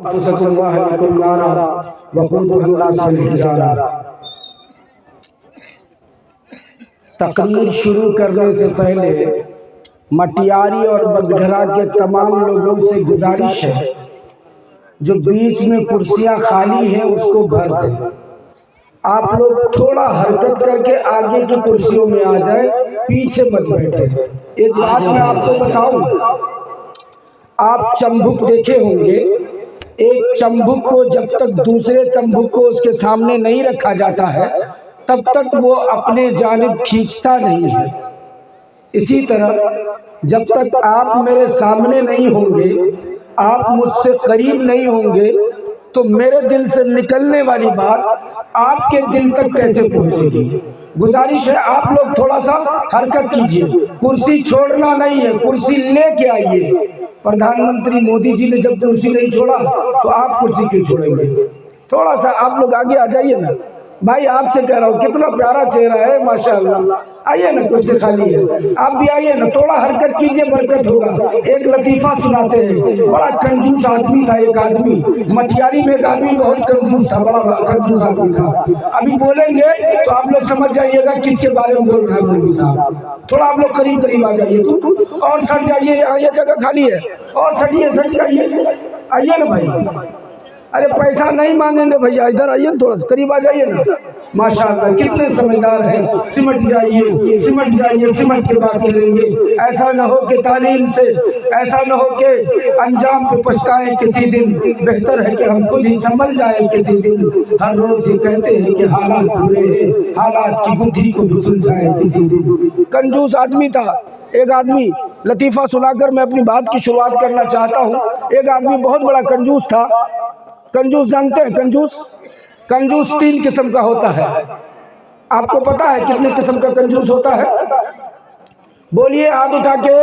أنفسكم وأهلكم نارا وقودها الناس والحجارة۔ تقریر شروع کرنے سے پہلے مٹیاری اور بگڈھرا کے تمام لوگوں سے گزارش ہے جو بیچ میں کرسیاں خالی ہیں اس کو بھر دیں۔ آپ لوگ تھوڑا حرکت کر کے آگے کی کرسیوں میں آ جائیں، پیچھے مت بیٹھے۔ ایک بات میں آپ کو بتاؤں، آپ چمبک دیکھے ہوں گے، ایک چمبک کو جب تک دوسرے چمبک کو اس کے سامنے نہیں رکھا جاتا ہے تب تک وہ اپنے جانب کھینچتا نہیں ہے۔ اسی طرح جب تک آپ میرے سامنے نہیں ہوں گے، آپ مجھ سے قریب نہیں ہوں گے تو میرے دل سے نکلنے والی بات آپ کے دل تک کیسے پہنچے گی؟ گزارش ہے آپ لوگ تھوڑا سا حرکت کیجئے، کرسی چھوڑنا نہیں ہے، کرسی لے کے آئیے۔ پردھان منتری مودی جی نے جب کرسی نہیں چھوڑا تو آپ کرسی کیوں چھوڑیں گے؟ تھوڑا سا آپ لوگ آگے آ جائیے نا۔ بھائی آپ سے کہہ رہا ہوں، کتنا پیارا چہرہ ہے ماشاءاللہ، آئیے نا، کرسی خالی ہے، آپ بھی آئیے نا، تھوڑا حرکت کیجئے، برکت ہوگا۔ ایک لطیفہ سناتے ہیں، بڑا کنجوس آدمی تھا ایک آدمی، مٹیاری میں ایک آدمی بہت کنجوس تھا، بڑا کنجوس آدمی تھا۔ ابھی بولیں گے تو آپ لوگ سمجھ جائیے گا کس کے بارے میں بول رہے ہیں مولوی صاحب۔ تھوڑا آپ لوگ قریب قریب آ جائیے تو، اور سٹ جائیے، یہاں یہ جگہ خالی ہے، اور سٹیے، سٹ جائیے، آئیے نا بھائی۔ ارے پیسہ نہیں مانگیں گے بھیا، ادھر آئیے نا، تھوڑا سا قریب آ جائیے نا۔ ماشاءاللہ کتنے سمجھدار ہیں، سمٹ جائیے، سمٹ جائیے، سمٹ کے بات کریں گے۔ ایسا نہ ہو کہ تعلیم سے، ایسا نہ ہو کہ انجام پہ پچھتائیں کسی دن، بہتر ہے کہ ہم خود ہی سنبھل جائیں کسی دن۔ ہر روز یہ کہتے ہیں کہ حالات برے ہیں، حالات کی بدھی کو بھی سلجھائیں کسی دن۔ کنجوس آدمی تھا ایک آدمی، لطیفہ سنا کر میں اپنی بات کی شروعات کرنا چاہتا ہوں۔ ایک آدمی بہت بڑا کنجوس تھا۔ کنجوس جانتے ہیں کنجوس؟ کنجوس تین قسم کا ہوتا ہے۔ آپ کو پتا ہے کتنے قسم کا کنجوس ہوتا ہے؟ بولیے ہاتھ اٹھا کے۔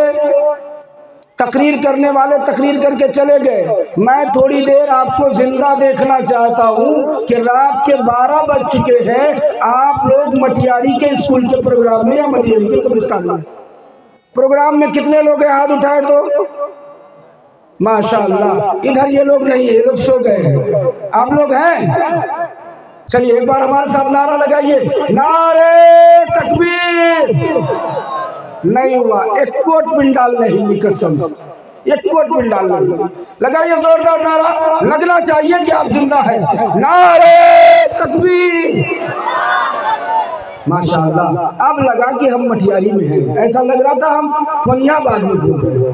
تقریر کرنے والے تقریر کر کے چلے گئے، میں تھوڑی دیر آپ کو زندہ دیکھنا چاہتا ہوں کہ رات کے 12 بج چکے ہیں، آپ لوگ مٹیاری کے اسکول کے پروگرام میں یا مٹیاری کے قبرستان میں پروگرام میں کتنے لوگ ہیں؟ ہاتھ اٹھائے تو ماشاءاللہ۔ ادھر یہ لوگ نہیں ہیں، یہ لوگ سو گئے ہیں، آپ لوگ ہیں؟ چلیے ایک بار ہمارے ساتھ نعرہ لگائیے، نعرہ تکبیر۔ نہیں ہوا، ایک کوٹ پنڈال نہیں، قسم سے ایک کوٹ پنڈال نہیں۔ لگائیے زوردار نعرہ، لگنا چاہیے کہ آپ زندہ ہیں۔ نعرہ تکبیر۔ ماشاءاللہ اب لگا کہ ہم مٹیاری میں ہیں، ایسا لگ رہا تھا ہم فنیا آباد میں گھوم رہے ہیں۔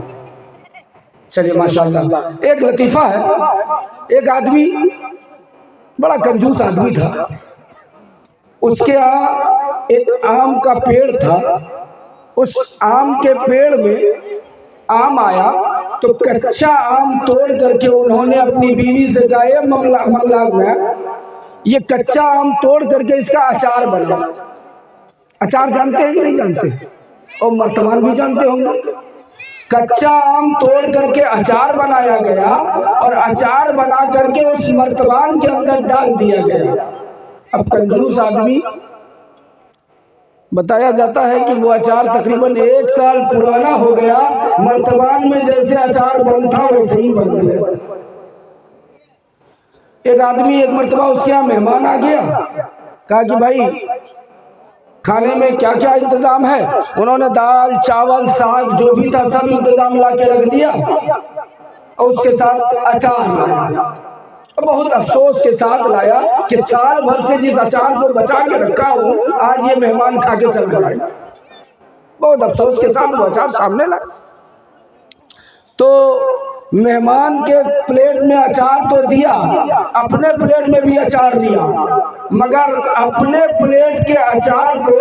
چلیے ماشاءاللہ۔ ایک لطیفہ ہے، ایک آدمی بڑا کنجوس آدمی تھا، اس کے ہاں ایک آم کا پیڑ تھا۔ اس آم کے پیڑ میں آم آیا تو کچا آم توڑ کر کے انہوں نے اپنی بیوی سے کہا، اے منگلا میں یہ کچا آم توڑ کر کے اس کا اچار بنا۔ اچار جانتے ہیں کہ نہیں جانتے؟ اور مرتبان بھی جانتے ہوں گے۔ کچا آم توڑ کر کے اچار بنایا گیا اور اچار بنا کر کے اس مرتبان کے اندر ڈال دیا گیا۔ اب کنجوس آدمی، بتایا جاتا ہے کہ وہ اچار تقریباً 1 سال پرانا ہو گیا، مرتبان میں جیسے اچار بن تھا ویسے ہی بن گیا۔ ایک آدمی ایک مرتبہ اس کے یہاں مہمان آ گیا، کہا کہ بھائی کھانے میں کیا کیا انتظام ہے؟ انہوں نے دال چاول ساگ جو بھی تھا سب انتظام لا کے رکھ دیا اور اس کے ساتھ اچار لایا۔ بہت افسوس کے ساتھ لایا کہ سال بھر سے جس اچار کو بچا کے رکھا ہوں آج یہ مہمان کھا کے چلا جائے۔ بہت افسوس کے ساتھ وہ اچار سامنے لایا تو مہمان کے پلیٹ میں اچار تو دیا، اپنے پلیٹ میں بھی اچار لیا، مگر اپنے پلیٹ کے اچار کو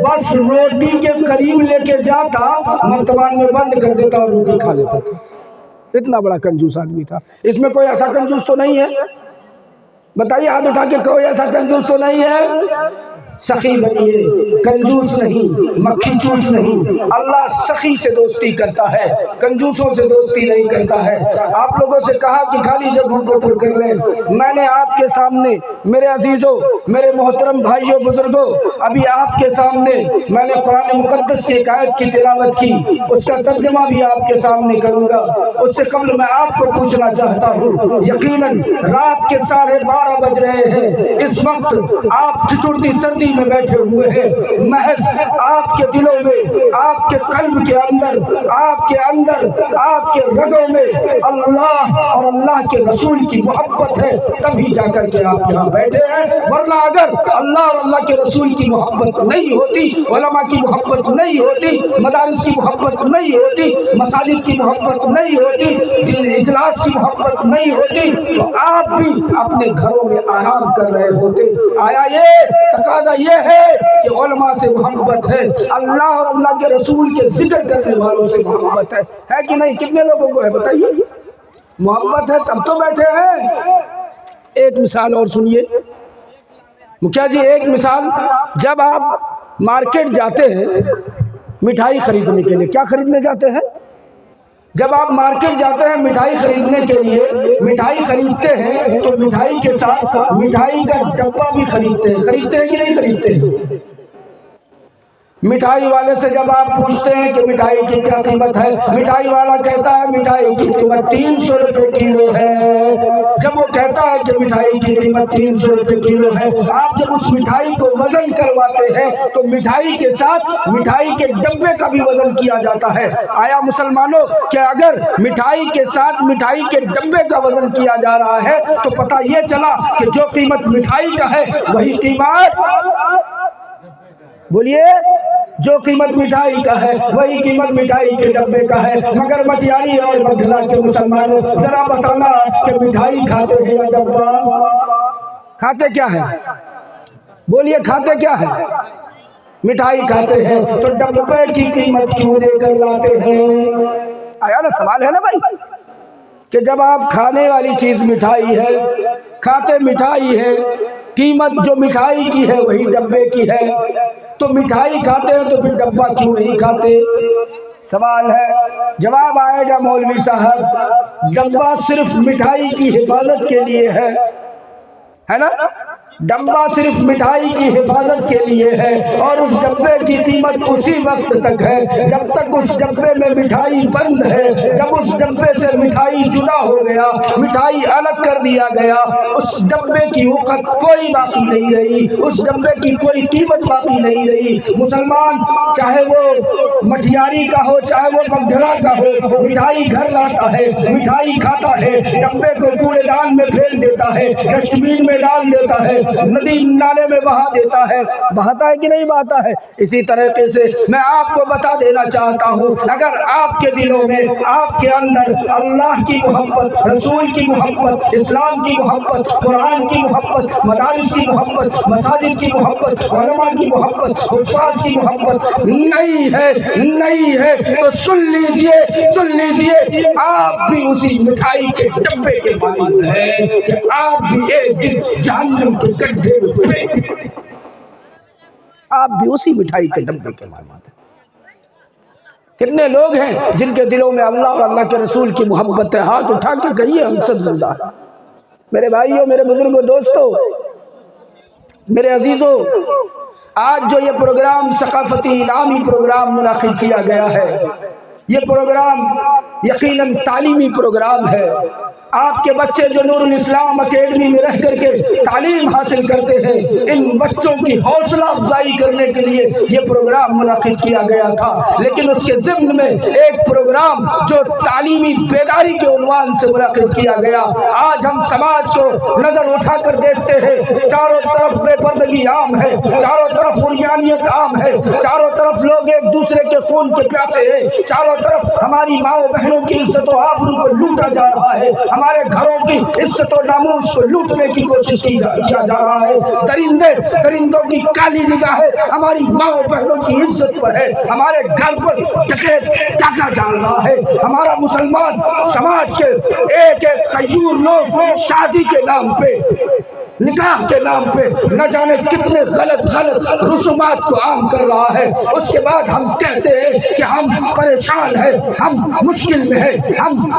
بس روٹی کے قریب لے کے جاتا، مرتبان میں بند کر دیتا اور روٹی کھا لیتا تھا۔ اتنا بڑا کنجوس آدمی تھا۔ اس میں کوئی ایسا کنجوس تو نہیں ہے؟ بتائیے ہاتھ اٹھا کے، کوئی ایسا کنجوس تو نہیں ہے؟ سخی بنیے، کنجوس نہیں، مکھی چوس نہیں۔ اللہ سخی سے دوستی کرتا ہے، کنجوسوں سے دوستی نہیں کرتا ہے۔ آپ لوگوں سے کہا کہ خالی جگہوں کو پر کر لیں۔ میں نے آپ کے سامنے میرے عزیزوں، میرے محترم بھائیوں، بزرگوں، ابھی آپ کے سامنے میں نے قرآن مقدس کی ایک آیت کی تلاوت کی، اس کا ترجمہ بھی آپ کے سامنے کروں گا۔ اس سے قبل میں آپ کو پوچھنا چاہتا ہوں، یقیناً رات کے 12:30 بج رہے ہیں، اس وقت آپ ٹھٹھرتی سردی میں بیٹھے ہوئے ہیں، محض آپ کے دلوں میں، آپ کے قلب کے اندر، آپ کے اندر، آپ کے رگوں میں اللہ اور اللہ کے رسول کی محبت ہے، تبھی جا کر کے آپ یہاں بیٹھے ہیں۔ ورنہ اگر اللہ اور اللہ کے رسول کی محبت نہیں ہوتی، علماء کی محبت نہیں ہوتی، مدارس کی محبت نہیں ہوتی، مساجد کی محبت نہیں ہوتی، اجلاس کی محبت نہیں ہوتی، تو آپ بھی اپنے گھروں میں آرام کر رہے ہوتے۔ آیا یہ تقاضا یہ ہے کہ علماء سے محبت ہے، اللہ اور اللہ کے رسول کے ذکر کرنے والوں سے محبت ہے کہ نہیں؟ کتنے لوگوں کو ہے بتائیے؟ محبت ہے تب تو بیٹھے ہیں۔ ایک مثال اور سنیے مکھیا جی، ایک مثال، جب آپ مارکیٹ جاتے ہیں مٹھائی خریدنے کے لیے، کیا خریدنے جاتے ہیں؟ جب آپ مارکیٹ جاتے ہیں مٹھائی خریدنے کے لیے، مٹھائی خریدتے ہیں تو مٹھائی کے ساتھ مٹھائی کا ڈبہ بھی خریدتے ہیں کہ نہیں خریدتے ہیں؟ مٹھائی والے سے جب آپ پوچھتے ہیں کہ مٹھائی کی کیا قیمت ہے، مٹھائی والا کہتا ہے مٹھائی کی قیمت 300 روپے کلو ہے۔ جب وہ کہتا ہے کہ مٹھائی کی قیمت 300 روپے کلو ہے، آپ جب اس مٹھائی کو وزن کرواتے ہیں تو مٹھائی کے ساتھ مٹھائی کے ڈبے کا بھی وزن کیا جاتا ہے۔ آیا مسلمانوں کہ اگر مٹھائی کے ساتھ مٹھائی کے ڈبے کا وزن کیا جا رہا ہے تو پتہ یہ چلا کہ جو قیمت مٹھائی کا ہے وہی قیمت، بولیے، جو قیمت مٹھائی کا ہے وہی قیمت مٹھائی کے ڈبے کا ہے۔ مگر مٹیاری اور بگھلا کے مسلمانوں ذرا بتانا کہ مٹھائی کھاتے ہیں یا ڈبہ؟ کھاتے کیا ہے؟ بولیے کھاتے کیا ہے؟ مٹھائی کھاتے ہیں، تو ڈبے کی قیمت کیوں دے کر لاتے ہیں؟ آیا نا سوال ہے نا بھائی، کہ جب آپ کھانے والی چیز مٹھائی ہے، کھاتے مٹھائی ہے، قیمت جو مٹھائی کی ہے وہی ڈبے کی ہے، تو مٹھائی کھاتے ہیں تو پھر ڈبہ کیوں نہیں کھاتے؟ سوال ہے، جواب آئے گا مولوی صاحب، ڈبہ صرف مٹھائی کی حفاظت کے لیے ہے نا؟ ڈبہ صرف مٹھائی کی حفاظت کے لیے ہے، اور اس ڈبے کی قیمت اسی وقت تک ہے جب تک اس ڈبے میں مٹھائی بند ہے۔ جب اس ڈبے سے مٹھائی جدا ہو گیا، مٹھائی الگ کر دیا گیا، اس ڈبے کی وقت کوئی باقی نہیں رہی، اس ڈبے کی کوئی قیمت باقی نہیں رہی۔ مسلمان چاہے وہ مٹھیاری کا ہو چاہے وہ بگھرا کا ہو، مٹھائی گھر لاتا ہے، مٹھائی کھاتا ہے، ڈبے کو کوڑے دان میں پھینک دیتا ہے، ڈسٹ بین میں ڈال دیتا ہے، ندی نالے میں بہا دیتا ہے۔ بہاتا ہے کہ نہیں بہاتا ہے؟ اسی طریقے سے میں آپ کو بتا دینا چاہتا ہوں، اگر آپ کے دلوں میں، آپ کے اندر اللہ کی محبت، رسول کی محبت، اسلام کی محبت، قرآن کی محبت، مدارس کی محبت، مساجد کی محبت، علماء کی محبت، حفاظ کی محبت نہیں ہے تو سن لیجئے آپ بھی اسی مٹھائی کے ڈبے کے مالک ہیں کہ آپ بھی ایک دن جہنم کے گڈھے میں پھینک، آپ بھی اسی مٹھائی کے ڈبے کے مالک ہیں۔ کتنے لوگ ہیں جن کے دلوں میں اللہ اور اللہ کے رسول کی محبت ہے؟ ہاتھ اٹھا کے کہیے ہم سب زندہ ہیں۔ میرے بھائیوں، میرے بزرگوں، دوستوں، میرے عزیزوں، آج جو یہ پروگرام ثقافتی انعامی پروگرام منعقد کیا گیا ہے، یہ پروگرام یقیناً تعلیمی پروگرام ہے۔ آپ کے بچے جو نور الاسلام اکیڈمی میں رہ کر کے تعلیم حاصل کرتے ہیں، ان بچوں کی حوصلہ افزائی کرنے کے لیے یہ پروگرام منعقد کیا گیا تھا، لیکن اس کے ضمن میں ایک پروگرام جو تعلیمی بیداری کے عنوان سے منعقد کیا گیا۔ آج ہم سماج کو نظر اٹھا کر دیکھتے ہیں، چاروں طرف بے پردگی عام ہے، چاروں طرف عریانیت عام ہے، چاروں طرف لوگ ایک دوسرے کے خون کے پیاسے ہیں، چاروں طرف ہماری ماں بہنوں کی عزت و آبرو کو لوٹا جا رہا ہے، ہمارے گھروں کی عزت و ناموس کو لوٹنے کی کوشش کیا جا رہا ہے، درندوں کی کالی نگاہیں ہماری ماں بہنوں کی عزت پر ہے، ہمارے گھر پر ڈکیت ڈاکہ ڈال رہا ہے، ہمارا مسلمان سماج کے ایک غیور لوگ شادی کے نام پہ نکاح کے نام پہ نہ جانے کتنے غلط رسومات کو عام کر رہا ہے، اس کے بعد ہم کہتے ہیں کہ ہم پریشان ہیں، ہم مشکل میں ہیں،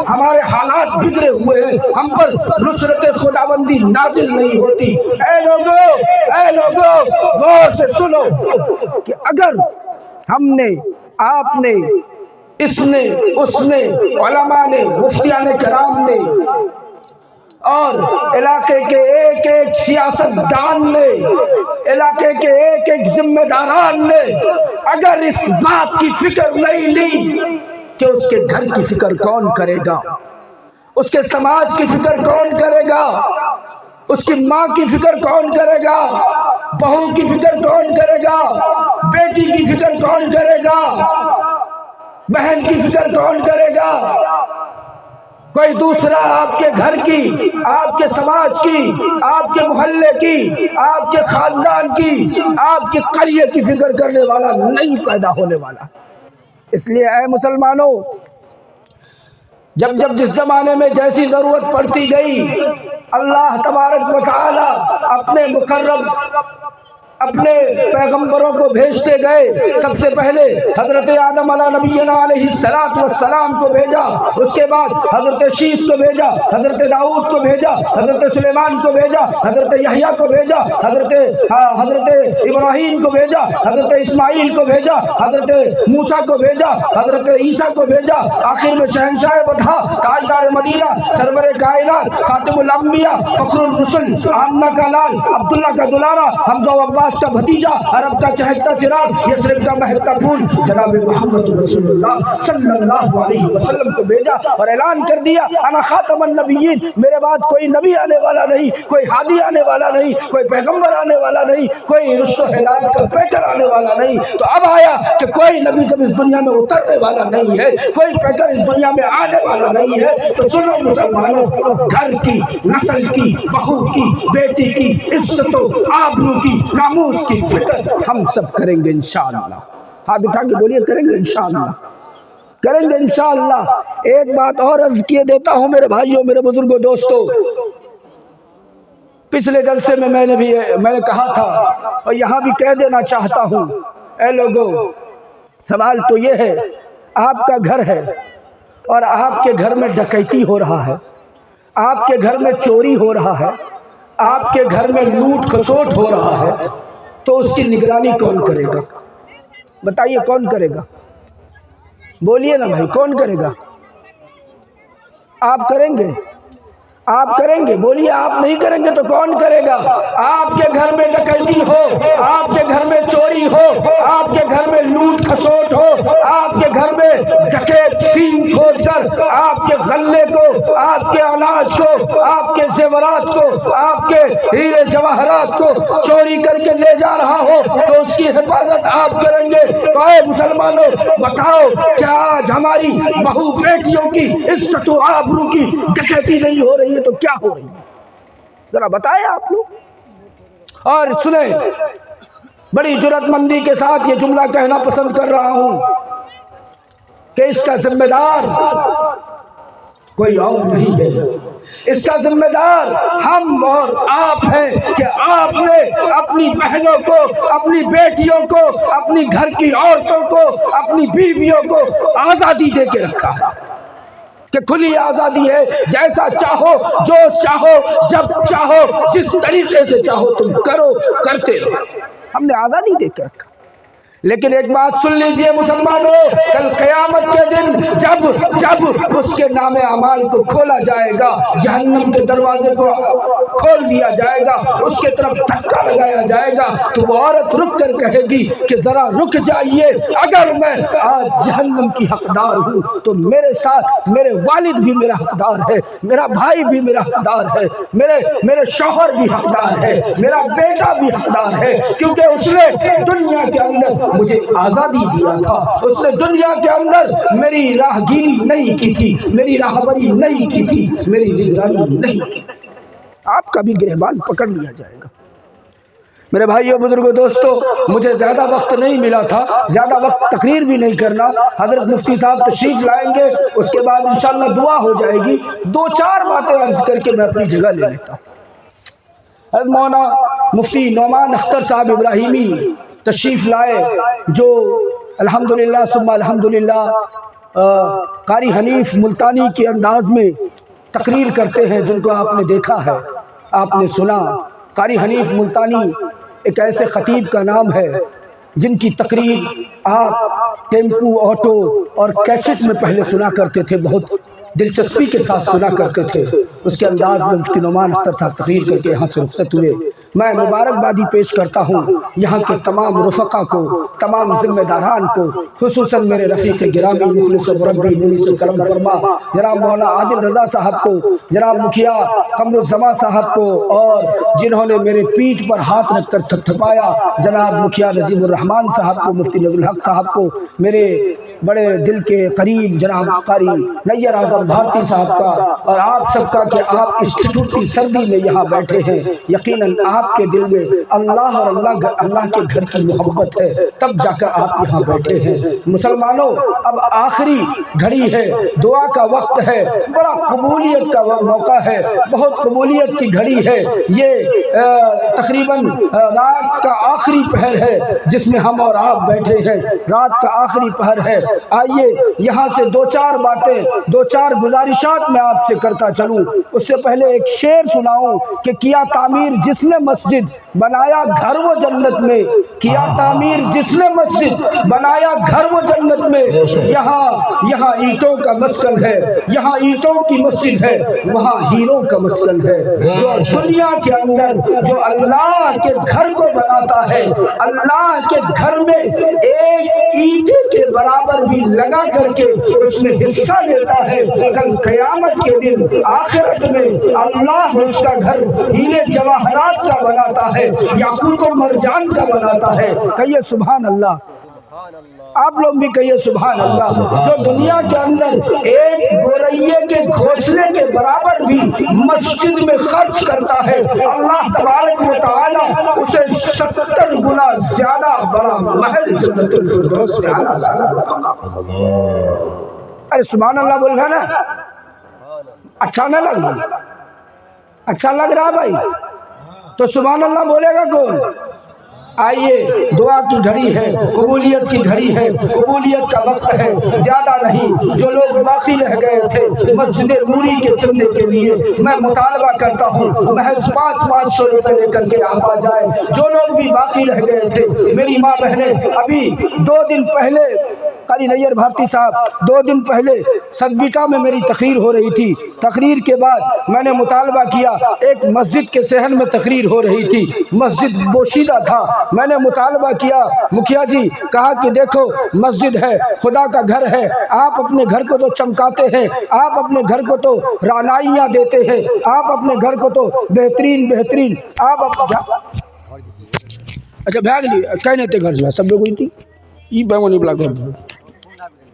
ہمارے حالات بگڑے ہوئے ہیں، ہم پر نصرت خداوندی نازل نہیں ہوتی۔ اے لوگو غور سے سنو کہ اگر ہم نے، آپ نے، اس نے، اس نے، علماء نے، مفتیان کرام نے اور علاقے کے ایک ایک سیاستدان نے، علاقے کے ایک ایک ذمہ داران نے اگر اس بات کی فکر نہیں لی کہ اس کے گھر کی فکر کون کرے گا، اس کے سماج کی فکر کون کرے گا، اس کی ماں کی فکر کون کرے گا، بہو کی فکر کون کرے گا، بیٹی کی فکر کون کرے گا، بہن کی فکر کون کرے گا، کوئی دوسرا آپ کے گھر کی، آپ کے سماج کی، آپ کے محلے کی، آپ کے خاندان کی، آپ کے قریے کی فکر کرنے والا نہیں پیدا ہونے والا۔ اس لیے اے مسلمانوں، جب جس زمانے میں جیسی ضرورت پڑتی گئی، اللہ تبارک و تعالی اپنے مقرب، اپنے پیغمبروں کو بھیجتے گئے۔ سب سے پہلے حضرت آدم علیہ نبینا علیہ السلام کو بھیجا، اس کے بعد حضرت شیس کو بھیجا، حضرت داؤد کو بھیجا، حضرت سلیمان کو بھیجا، حضرت یحییٰ کو بھیجا، حضرت ابراہیم کو بھیجا، حضرت اسماعیل کو بھیجا، حضرت موسیٰ کو بھیجا، حضرت عیسیٰ کو بھیجا، آخر میں شہنشاہ بطحا، تاجدار مدینہ، سرور کائنات، خاتم الانبیاء، فخر الرسل، آمنہ کا لال، عبداللہ کا دلارا، حمزہ و عباس کا بھتیجا، عرب کا چہکتا چراغ، یثرب کا مہکتا پھول، جناب محمد رسول اللہ صلی اللہ علیہ وسلم کو بھیجا اور اعلان کر دیا، انا خاتم النبیین، میرے بعد کوئی نبی آنے والا نہیں، کوئی ہادی آنے والا نہیں، کوئی پیغمبر آنے والا نہیں، کوئی رشد و ہدایت کا پیکر آنے والا نہیں۔ تو اب آیا کہ کوئی نبی جب اس دنیا میں اترنے والا نہیں ہے، کوئی پیکر اس دنیا میں آنے والا نہیں ہے، تو سنو مسلمانوں، گھر کی، نسل کی، بہو کی، بیٹی کی عزت و آبرو کی، ناموس کی فکر ہم سب کریں گے انشاءاللہ۔ ہاتھ اٹھا کے بولیے کریں گے انشاءاللہ، کریں گے انشاءاللہ۔ ایک بات اور عرض کیے دیتا ہوں میرے بھائیوں، میرے بزرگوں، دوستوں، پچھلے جلسے میں میں نے کہا تھا اور یہاں بھی کہہ دینا چاہتا ہوں، اے لوگوں، سوال تو یہ ہے، آپ کا گھر ہے اور آپ کے گھر میں ڈکیتی ہو رہا ہے، آپ کے گھر میں چوری ہو رہا ہے، آپ کے گھر میں لوٹ کھسوٹ ہو رہا ہے، تو اس کی نگرانی کون کرے گا؟ بتائیے کون کرے گا؟ بولیے نا بھائی، کون کرے گا؟ آپ کریں گے؟ آپ کریں گے؟ بولیے آپ نہیں کریں گے تو کون کرے گا؟ آپ کے گھر میں ڈکیتی ہو، آپ کے گھر میں چوری ہو، آپ کے گھر میں لوٹ کھسوٹ ہو، آپ کے گھر میں ڈکیت سین کھود کر آپ کے غلے کو، آپ کے اناج کو، آپ کے زیورات کو، آپ کے ہیرے جواہرات کو چوری کر کے لے جا رہا ہو تو اس کی حفاظت آپ کریں گے؟ تو اے مسلمانوں بتاؤ، کیا آج ہماری بہو بیٹیوں کی عزت و آبرو کی ڈکیتی نہیں ہو رہی ہے تو کیا ہو رہی ہے؟ ذرا بتائیں آپ لوگ۔ اور سنیں، بڑی جرات مندی کے ساتھ یہ جملہ کہنا پسند کر رہا ہوں کہ اس کا ذمہ دار کوئی اور نہیں ہے، اس کا ذمہ دار ہم اور آپ ہیں کہ آپ نے اپنی بہنوں کو، اپنی بیٹیوں کو، اپنی گھر کی عورتوں کو، اپنی بیویوں کو آزادی دے کے رکھا ہے کہ کھلی آزادی ہے، جیسا چاہو، جو چاہو، جب چاہو، جس طریقے سے چاہو تم کرو، کرتے رہو۔ ہم نے آزادی دے کے رکھا۔ لیکن ایک بات سن لیجئے مسلمانوں، کل قیامت کے دن جب اس کے نام اعمال کو کھولا جائے گا، جہنم کے دروازے کو کھول دیا جائے گا، اس کے طرف دھکا لگایا جائے گا، تو وہ عورت رک کر کہے گی کہ ذرا رک جائیے، اگر میں آج جہنم کی حقدار ہوں تو میرے ساتھ میرے والد بھی میرا حقدار ہے، میرا بھائی بھی میرا حقدار ہے، میرے شوہر بھی حقدار ہے، میرا بیٹا بھی حقدار ہے، کیونکہ اس نے دنیا کے اندر مجھے آزادی دیا تھا، اس نے دنیا کے اندر میری راہگیری نہیں کی تھی، میری راہبری نہیں کی تھی، میری نگرانی نہیں کی۔ آپ کا بھی گریبان پکڑ لیا جائے گا۔ میرے بھائیوں، بزرگوں، دوستوں، مجھے زیادہ وقت نہیں ملا تھا، زیادہ وقت تقریر بھی نہیں کرنا۔ حضرت مفتی صاحب تشریف لائیں گے، اس کے بعد انشاءاللہ دعا ہو جائے گی۔ دو چار باتیں عرض کر کے میں اپنی جگہ لے لیتا ہوں۔ حضرت مولانا مفتی نعمان اختر صاحب ابراہیمی تشریف لائے، جو الحمدللہ ثم الحمدللہ قاری حنیف ملتانی کے انداز میں تقریر کرتے ہیں، جن کو آپ نے دیکھا ہے، آپ نے سنا۔ قاری حنیف ملتانی ایک ایسے خطیب کا نام ہے جن کی تقریر آپ ٹیمپو، آٹو اور کیسٹ میں پہلے سنا کرتے تھے، بہت دلچسپی کے ساتھ سنا کرتے تھے۔ اس کے انداز میں مفتی نعمان اختر صاحب تقریر کر کے یہاں سے رخصت ہوئے۔ میں مبارکبادی پیش کرتا ہوں یہاں کے تمام رفقا کو، تمام ذمہ داران کو، خصوصاً میرے رفیق گرامی مخلص و مربی مونس و کرم فرما جناب مولانا عادل رضا صاحب کو، جناب مکھیا قمر الزما صاحب کو، اور جنہوں نے میرے پیٹھ پر ہاتھ رکھ کر تھپتھپایا جناب مکھیا نظیم الرحمان صاحب کو، مفتی نظر الحق صاحب کو، میرے بڑے دل کے قریب جناب قاری نیر اعظم بھارتی صاحب کا، اور آپ سب کا کہ آپ اس ٹھٹھرتی سردی میں یہاں بیٹھے ہیں۔ یقیناً آپ کے دل میں اللہ اور اللہ کے گھر کی محبت ہے، تب جا کر آپ یہاں بیٹھے ہیں۔ مسلمانوں، اب آخری گھڑی ہے، دعا کا وقت ہے، بڑا قبولیت کا موقع ہے، بہت قبولیت کی گھڑی ہے۔ یہ تقریباً رات کا آخری پہر ہے جس میں ہم اور آپ بیٹھے ہیں، رات کا آخری پہر ہے۔ آئیے یہاں سے دو چار باتیں، دو چار گزارشات میں آپ سے کرتا چلوں۔ اس سے پہلے ایک شعر سناؤں کہ کیا تعمیر جس نے مسجد بنایا گھر وہ جنت میں، کیا تعمیر جس نے مسجد بنایا گھر وہ جنت میں، یہاں اینٹوں کا مسکن ہے، یہاں اینٹوں کی مسجد ہے، وہاں ہیروں کا مسکن ہے۔ جو دنیا کے اندر جو اللہ کے گھر کو بناتا ہے، اللہ کے گھر میں ایک اینٹے کے برابر بھی لگا کر کے اس میں حصہ لیتا ہے، کل قیامت کے دن آخرت میں اللہ اس کا گھر ہیرے جواہرات کا بناتا ہے، یاقوت و مرجان کا بناتا ہے۔ کہیے سبحان اللہ، آپ لوگ بھی کہیے سبحان اللہ۔ جو دنیا کے اندر ایک گورئیے کے گھونسلے کے برابر بھی مسجد میں خرچ کرتا ہے، اللہ تبارک و تعالی اسے 70 گنا زیادہ بڑا محل جنت الفردوس میں عطا فرماتا ہے۔ ارے سبحان اللہ بول گا نا، اچھا نہ لگ رہا؟ اچھا لگ رہا بھائی تو سبحان اللہ بولے گا کون؟ آئیے، دعا کی گھڑی ہے، قبولیت کی گھڑی ہے، قبولیت کا وقت ہے، زیادہ نہیں۔ جو لوگ باقی رہ گئے تھے مسجد نوری کے چلنے کے لیے، میں مطالبہ کرتا ہوں محض 500 روپے لے کر کے آپ آ جائیں۔ جو لوگ بھی باقی رہ گئے تھے، میری ماں بہنیں، ابھی 2 دن پہلے قاری نیر بھارتی صاحب 2 دن پہلے صدبیٹا میں میری تقریر ہو رہی تھی۔ تقریر کے بعد میں نے مطالبہ کیا، ایک مسجد کے صحن میں تقریر ہو رہی تھی، مسجد بوشیدہ تھا، میں نے مطالبہ کیا، مکھیا جی کہا کہ دیکھو مسجد ہے، خدا کا گھر ہے، آپ اپنے گھر کو تو چمکاتے ہیں، آپ اپنے گھر کو تو رعنائیاں دیتے ہیں، آپ اپنے گھر کو تو بہترین آپ اچھا بھاگ لی کہنے تے گھر جو سب کوئی تھی یہ بیمونی بلا کر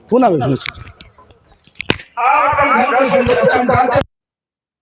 پونا بھی چمکاتے